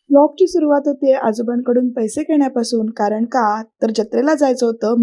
ब्लॉगची सुरुवात होते आजोबांकडून पैसे घेण्यापासून. कारण का तर जत्रेला जायचं होतं.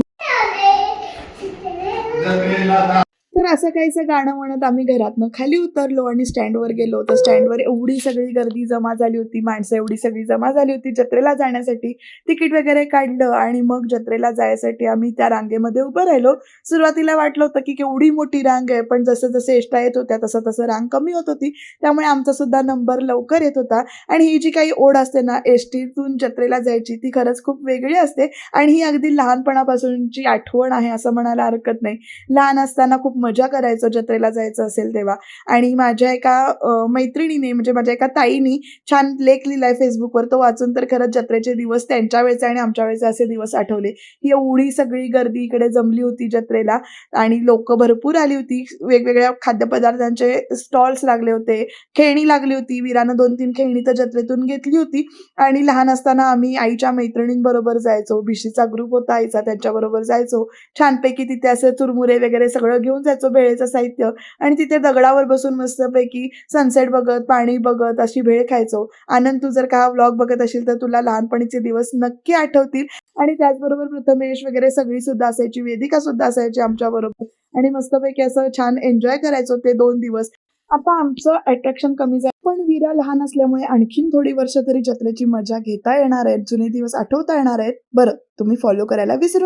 तर असं काहीसं गाणं म्हणत आम्ही घरातनं खाली उतरलो आणि स्टँडवर गेलो. तर स्टँडवर एवढी सगळी गर्दी जमा झाली होती, माणसं एवढी सगळी जमा झाली होती जत्रेला जाण्यासाठी. तिकीट वगैरे काढलं आणि मग जत्रेला जायसाठी आम्ही त्या रांगेमध्ये उभं राहिलो. सुरुवातीला वाटलं होतं की केवढी मोठी रांग आहे, पण जसं-जसं एसट्या येत होत्या तसं-तसं रांग कमी होत होती. त्यामुळे आमचा सुद्धा नंबर लवकर येत होता. आणि ही जी काही ओढ असते ना एसटीतून जत्रेला जायची, ती खरंच खूप वेगळी असते आणि ही अगदी लहानपणापासूनची आठवण आहे असं म्हणायला हरकत नाही. लहान असताना खूप मजा करायचो जत्रेला जायचं असेल तेव्हा. आणि माझ्या एका मैत्रिणीने म्हणजे माझ्या एका ताईनी छान लेख लिहिलाय Facebookवर. तो वाचून तर खरंच जत्रेचे दिवस त्यांच्या वेळचे आणि आमच्या वेळचे असे दिवस आठवले. ही एवढी सगळी गर्दी इकडे जमली होती जत्रेला आणि लोकं भरपूर आली होती. वेगवेगळ्या खाद्यपदार्थांचे स्टॉल्स लागले होते. खेळणी लागली होती. वीरानं 2-3 खेळणी तर जत्रेतून घेतली होती. आणि लहान असताना आम्ही आईच्या मैत्रिणींबरोबर जायचो. भिशीचा ग्रुप होता आईचा, त्यांच्याबरोबर जायचो. छानपैकी तिथे असे चुरमुरे वगैरे सगळं घेऊन जायचो, भेळेचं साहित्य. आणि तिथे दगडावर बसून मस्तपैकी सनसेट बघत, पाणी बघत अशी भेळ खायचो. आनंद, तू जर का हा व्लॉग बघत असशील तर तुला लहानपणीचे दिवस नक्की आठवतील. आणि त्याचबरोबर प्रथमेश वगैरे सगळी सुद्धा असायची, वेदिका सुद्धा असायची आमच्याबरोबर. आणि मस्तपैकी असं छान एन्जॉय करायचो ते 2 दिवस. आता आमचं अट्रॅक्शन कमी झालं, पण वीरा लहान असल्यामुळे आणखीन थोडी वर्ष तरी जत्रेची मजा घेता येणार आहेत. जुने दिवस आठवता येणार आहेत. बरं, तुम्ही फॉलो करायला विसरू